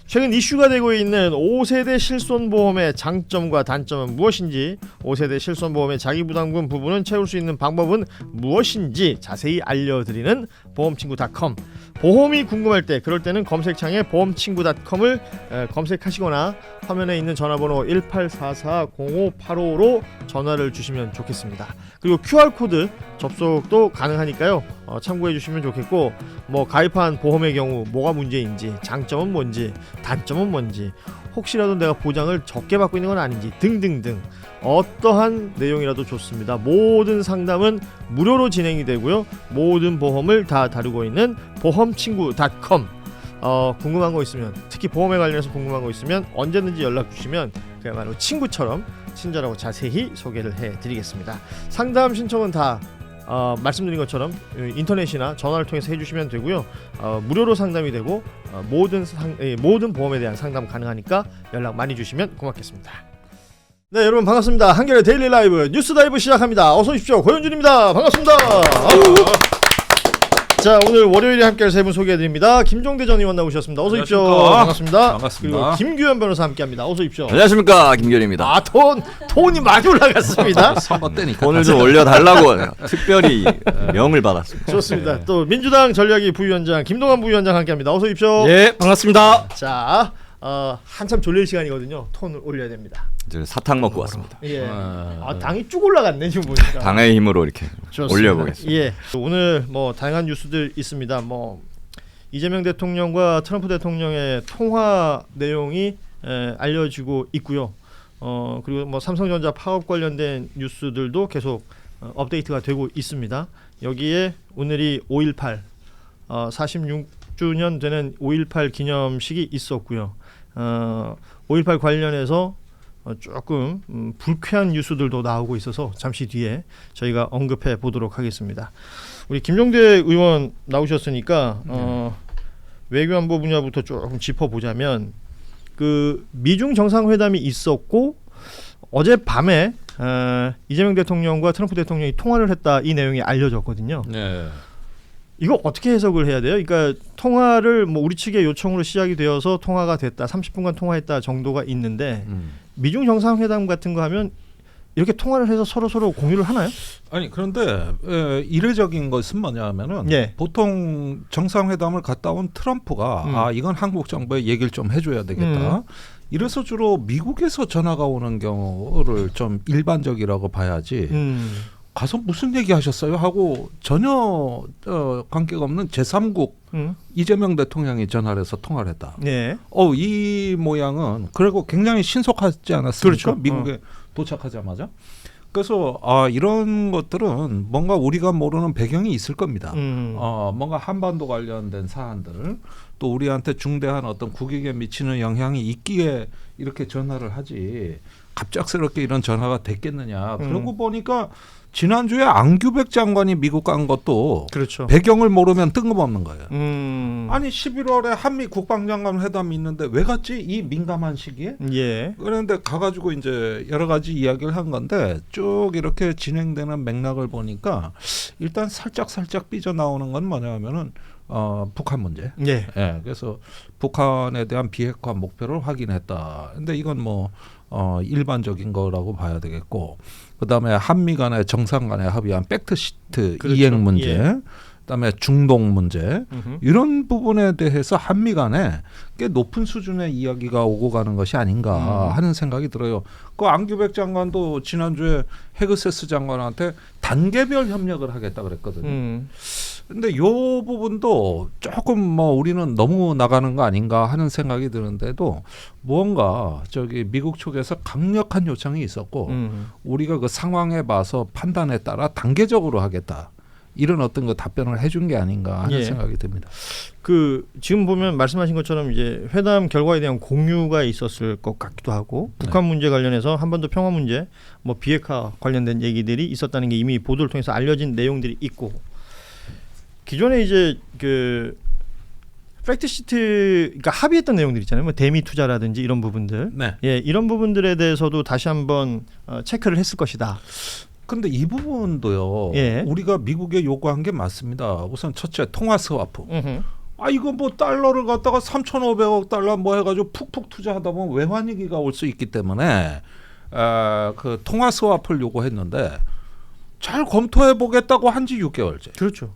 최근 이슈가 되고 있는 5세대 실손보험의 장점과 단점은 무엇인지, 5세대 실손보험의 자기부담금 부분은 채울 수 있는 방법은 무엇인지 자세히 알려드리는 보험친구.com. 보험이 궁금할 때, 그럴 때는 검색창에 보험친구.com을 검색하시거나 화면에 있는 전화번호 1844-0585로 전화를 주시면 좋겠습니다. 그리고 QR코드 접속도 가능하니까요. 참고해 주시면 좋겠고, 뭐 가입한 보험의 경우 뭐가 문제인지, 장점은 뭔지, 단점은 뭔지, 혹시라도 내가 보장을 적게 받고 있는 건 아닌지 등등등 어떠한 내용이라도 좋습니다. 모든 상담은 무료로 진행이 되고요. 모든 보험을 다 다루고 있는 보험친구.com. 궁금한 거 있으면, 특히 보험에 관련해서 궁금한 거 있으면 언제든지 연락 주시면 그야말로 친구처럼 친절하고 자세히 소개를 해드리겠습니다. 상담 신청은 다 말씀드린 것처럼 인터넷이나 전화를 통해서 해주시면 되고요. 무료로 상담이 되고 모든 보험에 대한 상담 가능하니까 연락 많이 주시면 고맙겠습니다. 네, 여러분 반갑습니다. 한겨레 데일리 라이브 뉴스 다이브 시작합니다. 어서 오십시오. 고현준입니다. 반갑습니다. 자, 오늘 월요일에 함께할 세 분 소개해드립니다. 김종대 전 의원 나오셨습니다. 어서 오십시오. 반갑습니다. 반갑습니다. 그리고 김규현 변호사 함께합니다. 어서 오십시오. 안녕하십니까, 김규현입니다. 톤이 많이 올라갔습니다. 선거 때니까 오늘 좀 올려달라고 특별히 명을 받았습니다. 좋습니다. 또 민주당 전략위 부위원장 김동완 부위원장 함께합니다. 어서 오십시오. 예, 반갑습니다. 자, 한참 졸릴 시간이거든요. 톤을 올려야 됩니다. 이제 사탕 먹고 왔습니다. 예. 당이 쭉 올라갔네 지금 보니까. 당의 힘으로 이렇게 좋습니다. 올려보겠습니다. 예. 오늘 뭐 다양한 뉴스들 있습니다. 뭐 이재명 대통령과 트럼프 대통령의 통화 내용이 알려지고 있고요. 그리고 뭐 삼성전자 파업 관련된 뉴스들도 계속 업데이트가 되고 있습니다. 여기에 오늘이 5.18 46주년 되는 5.18 기념식이 있었고요. 5.18 관련해서 조금 불쾌한 뉴스들도 나오고 있어서 잠시 뒤에 저희가 언급해 보도록 하겠습니다. 우리 김종대 의원 나오셨으니까 외교안보 분야부터 조금 짚어보자면, 그 미중 정상회담이 있었고 어젯밤에 이재명 대통령과 트럼프 대통령이 통화를 했다, 이 내용이 알려졌거든요. 네. 이거 어떻게 해석을 해야 돼요? 그러니까 통화를 뭐 우리 측의 요청으로 시작이 되어서 통화가 됐다, 30분간 통화했다 정도가 있는데 미중 정상회담 같은 거 하면 이렇게 통화를 해서 서로 공유를 하나요? 아니 그런데 이례적인 것은 뭐냐면은 예. 보통 정상회담을 갔다 온 트럼프가 이건 한국 정부에 얘기를 좀 해줘야 되겠다. 이래서 주로 미국에서 전화가 오는 경우를 좀 일반적이라고 봐야지. 가서 무슨 얘기 하셨어요? 하고 전혀 관계가 없는 제3국 이재명 대통령이 전화를 해서 통화를 했다. 네. 이 모양은 그리고 굉장히 신속하지 않았습니까? 그렇죠. 미국에 도착하자마자. 그래서 이런 것들은 뭔가 우리가 모르는 배경이 있을 겁니다. 뭔가 한반도 관련된 사안들, 또 우리한테 중대한 어떤 국익에 미치는 영향이 있기에 이렇게 전화를 하지 갑작스럽게 이런 전화가 됐겠느냐. 그러고 보니까 지난주에 안규백 장관이 미국 간 것도 그렇죠. 배경을 모르면 뜬금없는 거예요. 아니 11월에 한미 국방장관 회담이 있는데 왜 갔지? 이 민감한 시기에? 예. 그런데 가가지고 이제 여러 가지 이야기를 한 건데 쭉 이렇게 진행되는 맥락을 보니까 일단 살짝 삐져나오는 건 뭐냐면은 북한 문제. 예. 예. 그래서 북한에 대한 비핵화 목표를 확인했다. 근데 이건 뭐 일반적인 거라고 봐야 되겠고, 그다음에 한미 간의 정상 간의 합의한 팩트시트 그렇죠. 이행 문제, 예. 그다음에 중동 문제, 이런 부분에 대해서 한미 간에 꽤 높은 수준의 이야기가 오고 가는 것이 아닌가 하는 생각이 들어요. 그 안규백 장관도 지난주에 헤그세스 장관한테 단계별 협력을 하겠다 그랬거든요. 근데 이 부분도 조금 뭐 우리는 너무 나가는 거 아닌가 하는 생각이 드는데도 무언가 미국 쪽에서 강력한 요청이 있었고 우리가 그 상황에 봐서 판단에 따라 단계적으로 하겠다, 이런 어떤 거 답변을 해준 게 아닌가 하는 생각이 듭니다. 그 지금 보면 말씀하신 것처럼 이제 회담 결과에 대한 공유가 있었을 것 같기도 하고, 북한 문제 관련해서 한반도 평화 문제, 뭐 비핵화 관련된 얘기들이 있었다는 게 이미 보도를 통해서 알려진 내용들이 있고, 기존에 이제 그 팩트시트, 그러니까 합의했던 내용들 있잖아요. 뭐 대미 투자라든지 이런 부분들, 예, 이런 부분들에 대해서도 다시 한번 체크를 했을 것이다. 근데 이 부분도요. 예. 우리가 미국에 요구한 게 맞습니다. 우선 첫째 통화 스와프. 아 이거 뭐 달러를 갖다가 3,500억 달러 뭐 해가지고 푹푹 투자하다 보면 외환위기가 올 수 있기 때문에 그 통화 스왑을 요구했는데 잘 검토해 보겠다고 한 지 6개월째. 그렇죠.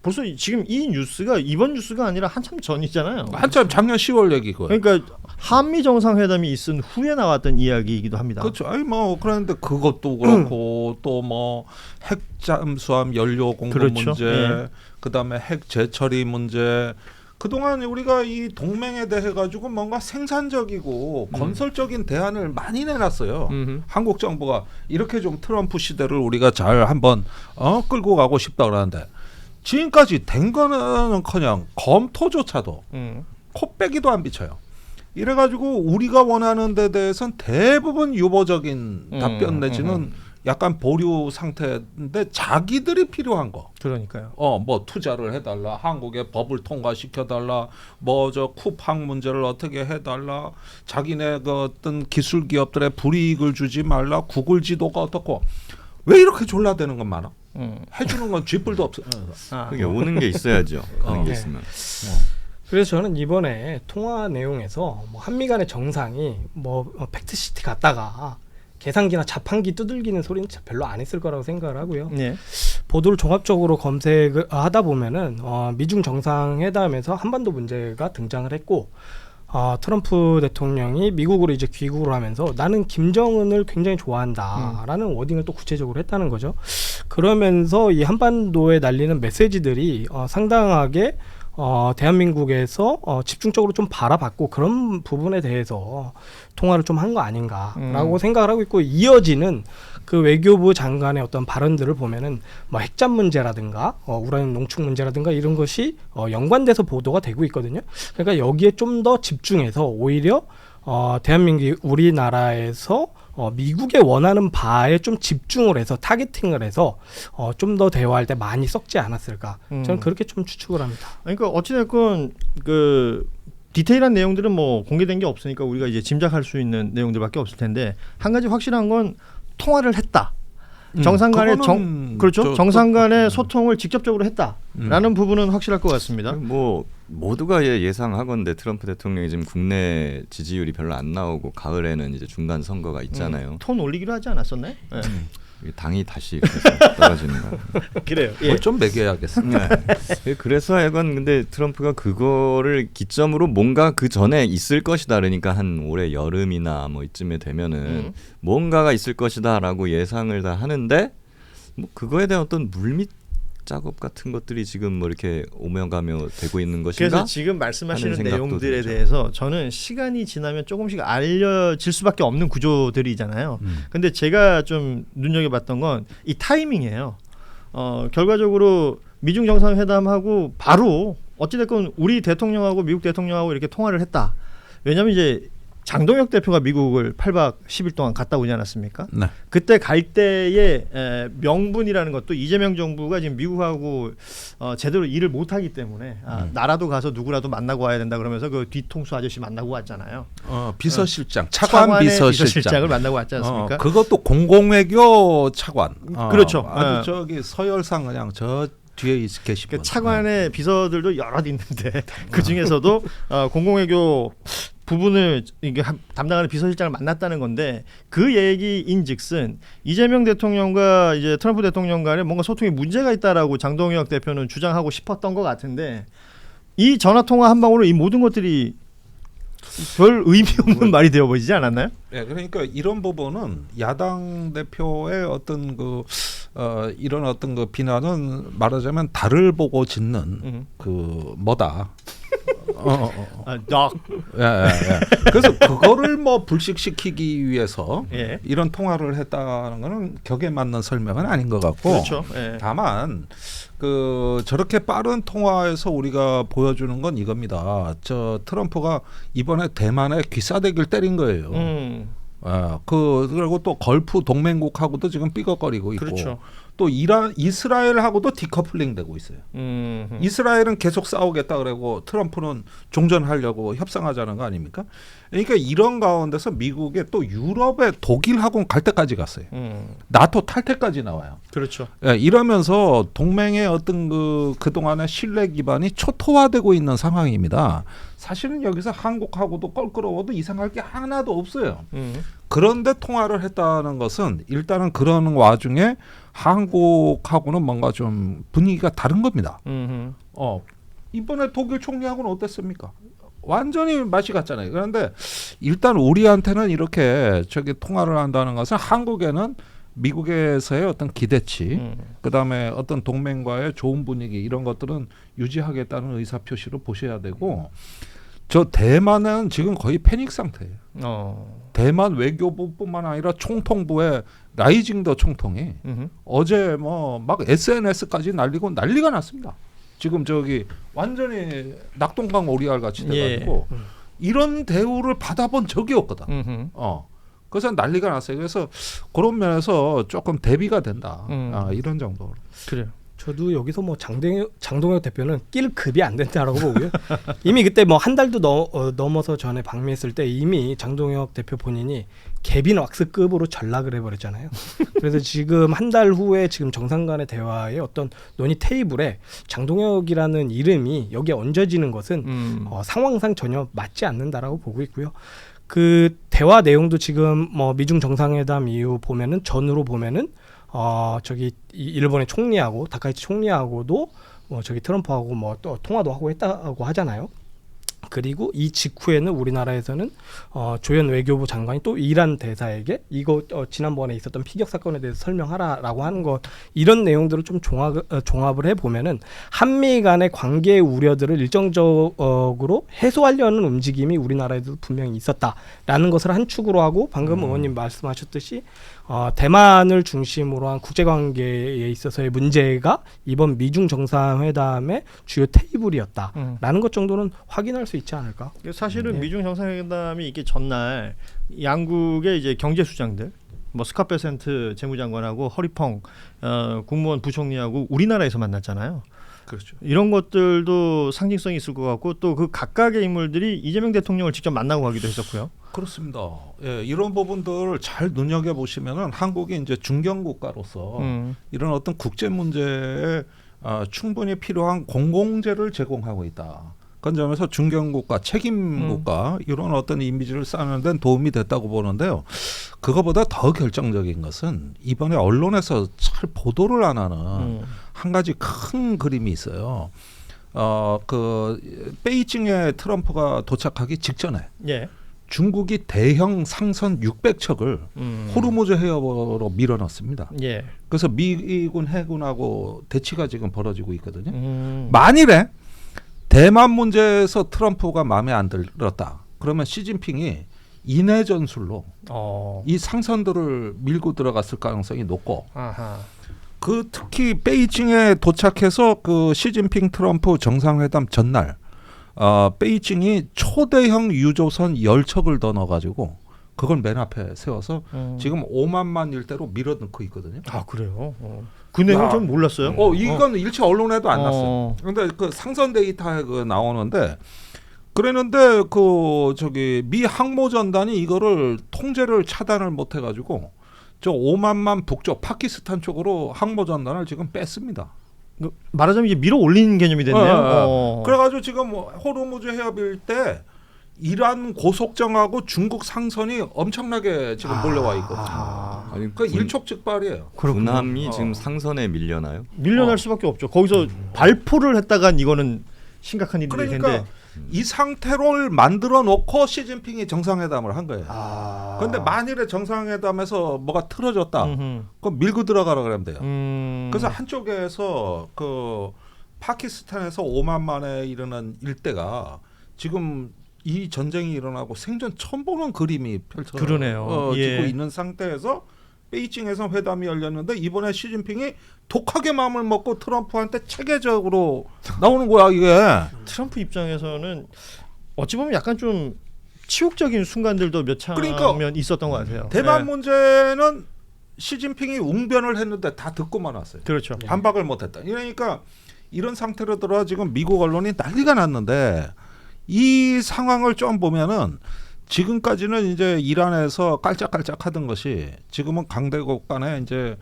벌써 지금 이 뉴스가 이번 뉴스가 아니라 한참 전이잖아요. 한참 작년 10월 얘기고요. 그러니까 한미 정상회담이 있은 후에 나왔던 이야기이기도 합니다. 그렇죠. 아니 뭐 그런데 그것도 그렇고 또 뭐 핵 잠수함 연료 공급 그렇죠. 문제, 예. 그다음에 핵 재처리 문제. 그동안 우리가 이 동맹에 대해 가지고 뭔가 생산적이고 건설적인 대안을 많이 내놨어요. 한국 정부가 이렇게 좀 트럼프 시대를 우리가 잘 한번 끌고 가고 싶다 그러는데 지금까지 된 거는커녕 검토조차도 코빼기도 안 비쳐요. 이래가지고 우리가 원하는 데 대해서는 대부분 유보적인 답변 내지는 약간 보류 상태인데 자기들이 필요한 거. 그러니까요. 뭐 투자를 해달라, 한국의 법을 통과시켜달라, 뭐 저 쿠팡 문제를 어떻게 해달라, 자기네 그 어떤 기술 기업들의 불이익을 주지 말라, 구글 지도가 어떻고 왜 이렇게 졸라대는 건 많아? 해주는 건 쥐뿔도 없어. 그게 오는 게 있어야죠. 하는 게 네. 있으면. 그래서 저는 이번에 통화 내용에서 뭐 한미 간의 정상이 뭐 팩트시티 갔다가 계산기나 자판기 두들기는 소리는 별로 안 했을 거라고 생각을 하고요. 네. 보도를 종합적으로 검색을 하다 보면은 미중 정상회담에서 한반도 문제가 등장을 했고 트럼프 대통령이 미국으로 이제 귀국을 하면서 나는 김정은을 굉장히 좋아한다라는 워딩을 또 구체적으로 했다는 거죠. 그러면서 이 한반도에 날리는 메시지들이 상당하게 대한민국에서 집중적으로 좀 바라봤고 그런 부분에 대해서 통화를 좀 한 거 아닌가라고 생각을 하고 있고 이어지는 그 외교부 장관의 어떤 발언들을 보면은 뭐 핵잠 문제라든가 우라늄 농축 문제라든가 이런 것이 연관돼서 보도가 되고 있거든요. 그러니까 여기에 좀 더 집중해서 오히려 대한민국 우리나라에서 미국의 원하는 바에 좀 집중을 해서 타겟팅을 해서 좀 더 대화할 때 많이 썩지 않았을까 저는 그렇게 좀 추측을 합니다. 그러니까 어찌됐건 그 디테일한 내용들은 뭐 공개된 게 없으니까 우리가 이제 짐작할 수 있는 내용들밖에 없을 텐데 한 가지 확실한 건 통화를 했다. 정상 간의 그렇죠. 정상 간의 소통을 직접적으로 했다라는 부분은 확실할 것 같습니다. 뭐 모두가 예상하건대 트럼프 대통령이 지금 국내 지지율이 별로 안 나오고 가을에는 이제 중간 선거가 있잖아요. 톤 올리기로 하지 않았었나요? 네. 당이 다시 떨어지는 거. 그래요. 예. 좀 매겨야겠습니다. 네. 그래서 약간 근데 트럼프가 그거를 기점으로 뭔가 그 전에 있을 것이다. 그러니까 한 올해 여름이나 뭐 이쯤에 되면은 뭔가가 있을 것이다라고 예상을 다 하는데 뭐 그거에 대한 어떤 물밑 작업 같은 것들이 지금 뭐 이렇게 오며가며 되고 있는 것인가? 그래서 지금 말씀하시는 하는 생각도 내용들에 들죠. 대해서 저는 시간이 지나면 조금씩 알려질 수밖에 없는 구조들이잖아요. 근데 제가 좀 눈여겨봤던 건 이 타이밍이에요. 결과적으로 미중 정상회담하고 바로 어찌됐건 우리 대통령하고 미국 대통령하고 이렇게 통화를 했다. 왜냐하면 이제 장동혁 대표가 미국을 8박 10일 동안 갔다 오지 않았습니까? 네. 그때 갈 때의 명분이라는 것도 이재명 정부가 지금 미국하고 제대로 일을 못하기 때문에 나라도 가서 누구라도 만나고 와야 된다 그러면서 그 뒤통수 아저씨 만나고 왔잖아요. 비서실장, 차관 차관의 비서실장. 비서실장을 만나고 왔지 않습니까? 그것도 공공외교 차관. 그렇죠. 아주 저기 서열상 그냥 저 뒤에 계신 분. 그 차관의 비서들도 여럿 있는데 그 중에서도 공공외교 부분을 이게 담당하는 비서실장을 만났다는 건데 그 얘기인즉슨 이재명 대통령과 이제 트럼프 대통령 간에 뭔가 소통에 문제가 있다라고 장동혁 대표는 주장하고 싶었던 것 같은데 이 전화 통화 한 방으로 이 모든 것들이 별 의미 없는 말이 되어버리지 않았나요? 네, 그러니까 이런 부분은 야당 대표의 어떤 그 이런 어떤 그 비난은 말하자면 달을 보고 짓는 그 뭐다. 예. 그래서 그거를 뭐 불식시키기 위해서 예. 이런 통화를 했다는 거는 격에 맞는 설명은 아닌 것 같고. 그렇죠. 예. 다만 그 저렇게 빠른 통화에서 우리가 보여주는 건 이겁니다. 저 트럼프가 이번에 대만에 귀싸대기를 때린 거예요. 그리고 또 걸프 동맹국하고도 지금 삐걱거리고 있고. 그렇죠. 또 이스라엘하고도 디커플링 되고 있어요. 이스라엘은 계속 싸우겠다 그러고 트럼프는 종전하려고 협상하자는 거 아닙니까? 그러니까 이런 가운데서 미국에 또 유럽의 독일하고는 갈 때까지 갔어요. 나토 탈퇴까지 나와요. 그렇죠. 예, 이러면서 동맹의 어떤 그동안의 신뢰 기반이 초토화되고 있는 상황입니다. 사실은 여기서 한국하고도 껄끄러워도 이상할 게 하나도 없어요. 그런데 통화를 했다는 것은 일단은 그런 와중에 한국하고는 뭔가 좀 분위기가 다른 겁니다. 이번에 독일 총리하고는 어땠습니까? 완전히 맛이 갔잖아요. 그런데 일단 우리한테는 이렇게 저기 통화를 한다는 것은 한국에는 미국에서의 어떤 기대치, 그다음에 어떤 동맹과의 좋은 분위기 이런 것들은 유지하겠다는 의사 표시로 보셔야 되고, 저 대만은 지금 거의 패닉 상태예요. 대만 외교부뿐만 아니라 총통부의 라이징더 총통이 어제 뭐 막 SNS까지 날리고 난리가 났습니다. 지금 저기 완전히 낙동강 오리알 같이 돼가지고 이런 대우를 받아본 적이 없거든. 그래서 난리가 났어요. 그래서 그런 면에서 조금 대비가 된다. 이런 정도. 그래요. 저도 여기서 뭐 장동혁 대표는 낄 급이 안 된다라고 보고요. 이미 그때 뭐 한 달도 넘어서 전에 방미했을 때 이미 장동혁 대표 본인이 개빈 왁스급으로 전락을 해버렸잖아요. 그래서 지금 한 달 후에 지금 정상 간의 대화의 어떤 논의 테이블에 장동혁이라는 이름이 여기에 얹어지는 것은 상황상 전혀 맞지 않는다라고 보고 있고요. 그 대화 내용도 지금 뭐 미중 정상회담 이후 보면은 전후로 보면은 저기 일본의 총리하고 다카이치 총리하고도 뭐 저기 트럼프하고 뭐 또 통화도 하고 했다고 하잖아요. 그리고 이 직후에는 우리나라에서는 조현 외교부 장관이 또 이란 대사에게 이거 지난번에 있었던 피격 사건에 대해서 설명하라라고 하는 것, 이런 내용들을 좀 종합을 해보면은 한미 간의 관계 우려들을 일정적으로 해소하려는 움직임이 우리나라에도 분명히 있었다라는 것을 한 축으로 하고, 방금 의원님 말씀하셨듯이 대만을 중심으로 한 국제관계에 있어서의 문제가 이번 미중 정상회담의 주요 테이블이었다라는 것 정도는 확인할 수 있지 않을까? 사실은 미중 정상회담이 있기 전날 양국의 이제 경제 수장들, 뭐 스캇베센트 재무장관하고 허리펑 국무원 부총리하고 우리나라에서 만났잖아요. 그렇죠. 이런 것들도 상징성이 있을 것 같고, 또 그 각각의 인물들이 이재명 대통령을 직접 만나고 가기도 했었고요. 그렇습니다. 예, 이런 부분들을 잘 눈여겨 보시면은 한국이 이제 중견 국가로서 이런 어떤 국제 문제에 충분히 필요한 공공재를 제공하고 있다. 그런 점에서 중견 국가, 책임 국가 이런 어떤 이미지를 쌓는 데는 도움이 됐다고 보는데요. 그거보다 더 결정적인 것은 이번에 언론에서 잘 보도를 안 하는 한 가지 큰 그림이 있어요. 그 베이징에 트럼프가 도착하기 직전에 중국이 대형 상선 600척을 호르무즈 해협으로 밀어넣습니다. 그래서 미군 해군하고 대치가 지금 벌어지고 있거든요. 만일에 대만 문제에서 트럼프가 마음에 안 들었다, 그러면 시진핑이 인해 전술로 이 상선들을 밀고 들어갔을 가능성이 높고, 그 특히 베이징에 도착해서 그 시진핑 트럼프 정상회담 전날 베이징이 초대형 유조선 10척을 더 넣어가지고 그걸 맨 앞에 세워서 지금 5만만 일대로 밀어넣고 있거든요. 아, 그래요? 그 내용은 좀 몰랐어요. 이건 일체 언론에도 안 났어요. 그런데 그 상선 데이터에 그 나오는데, 그랬는데 그 저기 미 항모전단이 이거를 통제를 차단을 못 해가지고 저 5만만 북쪽 파키스탄 쪽으로 항모전단을 지금 뺐습니다. 말하자면 이제 밀어 올린 개념이 됐네요. 그래가지고 지금 호르무즈 해협일 때 이란 고속정하고 중국 상선이 엄청나게 지금 몰려와 있거든요. 아니, 그 일촉즉발이에요. 군함이 지금 상선에 밀려나요? 밀려날 수밖에 없죠. 거기서 발포를 했다간 이거는 심각한 일이 될 텐데. 그러니까 이 상태를 만들어 놓고 시진핑이 정상회담을 한 거예요. 그런데 만일에 정상회담에서 뭐가 틀어졌다, 그럼 밀고 들어가라 그러면 돼요. 그래서 한쪽에서 그 파키스탄에서 5만만에 이르는 일대가 지금 이 전쟁이 일어나고 생전 처음 보는 그림이 펼쳐지고 있는 상태에서 베이징에서 회담이 열렸는데, 이번에 시진핑이 독하게 마음을 먹고 트럼프한테 체계적으로 나오는 거야 이게. 트럼프 입장에서는 어찌 보면 약간 좀 치욕적인 순간들도 몇 차면 있었던 것 같아요. 대만 문제는 시진핑이 웅변을 했는데 다 듣고만 왔어요. 그렇죠. 반박을 못했다. 그러니까 이런 상태로 들어 지금 미국 언론이 난리가 났는데 이 상황을 좀 보면은 지금까지는 이제 이란에서 깔짝깔짝 하던 것이 지금은 강대국 간에 이제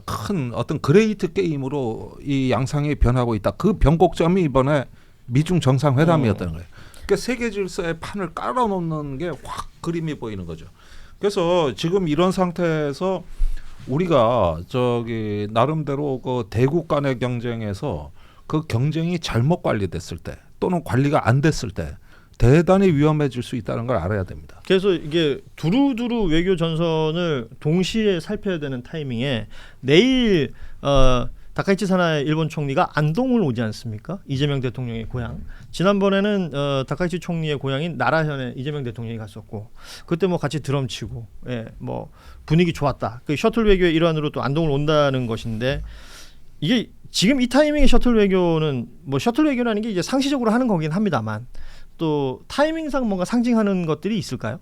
큰 어떤 그레이트 게임으로 이 양상이 변하고 있다. 그 변곡점이 이번에 미중 정상회담이었다는 거예요. 그러니까 세계 질서의 판을 깔아놓는 게 확 그림이 보이는 거죠. 그래서 지금 이런 상태에서 우리가 저기 나름대로 그 대국 간의 경쟁에서 그 경쟁이 잘못 관리됐을 때 또는 관리가 안 됐을 때 대단히 위험해질 수 있다는 걸 알아야 됩니다. 그래서 이게 두루두루 외교 전선을 동시에 살펴야 되는 타이밍에 내일 다카이치 사나이 일본 총리가 안동을 오지 않습니까? 이재명 대통령의 고향. 지난번에는 다카이치 총리의 고향인 나라현에 이재명 대통령이 갔었고 그때 뭐 같이 드럼 치고 뭐 분위기 좋았다. 그 셔틀 외교의 일환으로 또 안동을 온다는 것인데 이게 지금 이 타이밍의 셔틀 외교는 뭐 셔틀 외교라는 게 이제 상시적으로 하는 거긴 합니다만 또 타이밍상 뭔가 상징하는 것들이 있을까요?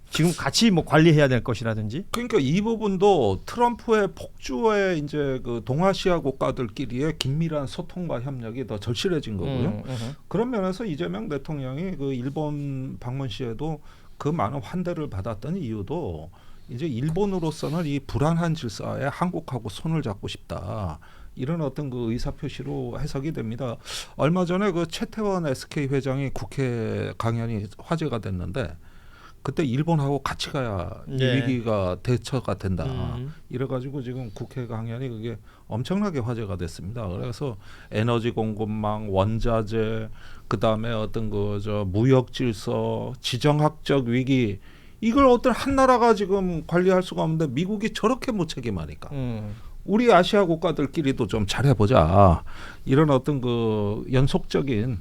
지금 같이 뭐 관리해야 될 것이라든지. 그러니까 이 부분도 트럼프의 폭주에 이제 그 동아시아 국가들끼리의 긴밀한 소통과 협력이 더 절실해진 거고요. 그런 면에서 이재명 대통령이 그 일본 방문 시에도 그 많은 환대를 받았던 이유도 이제 일본으로서는 이 불안한 질서에 한국하고 손을 잡고 싶다. 이런 어떤 그 의사 표시로 해석이 됩니다. 얼마 전에 그 최태원 SK 회장이 국회 강연이 화제가 됐는데 그때 일본하고 같이 가야 이 위기가 대처가 된다. 이래가지고 지금 국회 강연이 그게 엄청나게 화제가 됐습니다. 그래서 에너지 공급망, 원자재, 그 다음에 어떤 그 저 무역 질서, 지정학적 위기 이걸 어떤 한 나라가 지금 관리할 수가 없는데 미국이 저렇게 무책임하니까. 우리 아시아 국가들끼리도 좀 잘해보자 이런 어떤 그 연속적인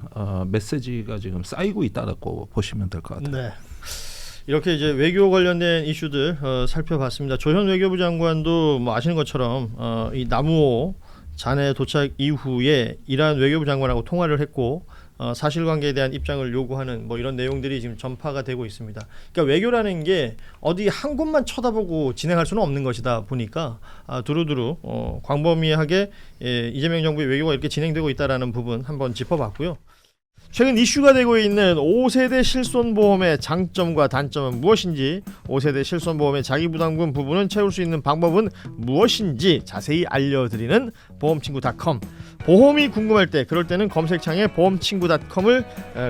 메시지가 지금 쌓이고 있다고 보시면 될 것 같아요. 네. 이렇게 이제 외교 관련된 이슈들 살펴봤습니다. 조현 외교부 장관도 뭐 아시는 것처럼 이 나무호 잔해 도착 이후에 이란 외교부 장관하고 통화를 했고 사실관계에 대한 입장을 요구하는 뭐 이런 내용들이 지금 전파가 되고 있습니다. 그러니까 외교라는 게 어디 한 곳만 쳐다보고 진행할 수는 없는 것이다 보니까 두루두루 광범위하게 이재명 정부의 외교가 이렇게 진행되고 있다라는 부분 한번 짚어봤고요. 최근 이슈가 되고 있는 5세대 실손보험의 장점과 단점은 무엇인지 5세대 실손보험의 자기부담금 부분은 채울 수 있는 방법은 무엇인지 자세히 알려드리는 보험친구.com. 보험이 궁금할 때 그럴 때는 검색창에 보험친구.com을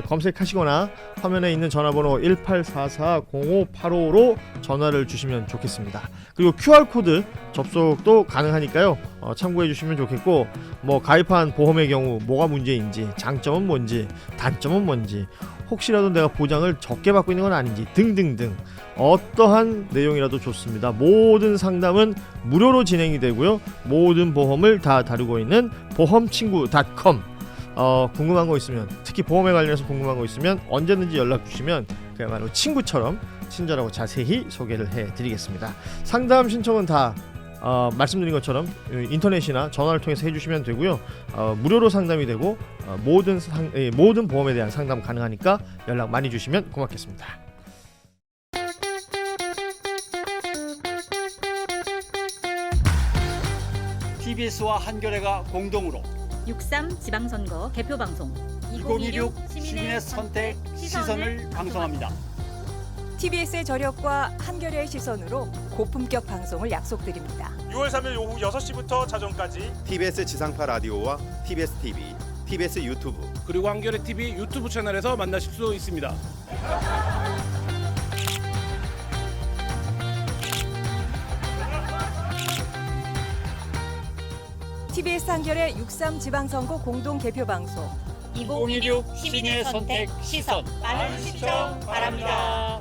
검색하시거나 화면에 있는 전화번호 1844-0585로 전화를 주시면 좋겠습니다. 그리고 QR코드 접속도 가능하니까요. 참고해 주시면 좋겠고 뭐 가입한 보험의 경우 뭐가 문제인지 장점은 뭔지 단점은 뭔지 혹시라도 내가 보장을 적게 받고 있는 건 아닌지 등등등 어떠한 내용이라도 좋습니다. 모든 상담은 무료로 진행이 되고요. 모든 보험을 다 다루고 있는 보험친구.com. 궁금한 거 있으면 특히 보험에 관련해서 궁금한 거 있으면 언제든지 연락 주시면 그야말로 친구처럼 친절하고 자세히 소개를 해드리겠습니다. 상담 신청은 다 말씀드린 것처럼 인터넷이나 전화를 통해서 해주시면 되고요. 무료로 상담이 되고 모든 보험에 대한 상담 가능하니까 연락 많이 주시면 고맙겠습니다. TBS와 한겨레가 공동으로 6.3 지방선거 개표방송 2016 시민의 선택 시선을 방송합니다. TBS의 저력과 한겨레의 시선으로 고품격 방송을 약속드립니다. 6월 3일 오후 6시부터 자정까지 TBS 지상파 라디오와 TBS TV, TBS 유튜브 그리고 한겨레 TV 유튜브 채널에서 만나실 수 있습니다. TBS 한겨레 6.3 지방선거 공동 개표 방송 2016 시민의 선택 시선 많은 시청 바랍니다.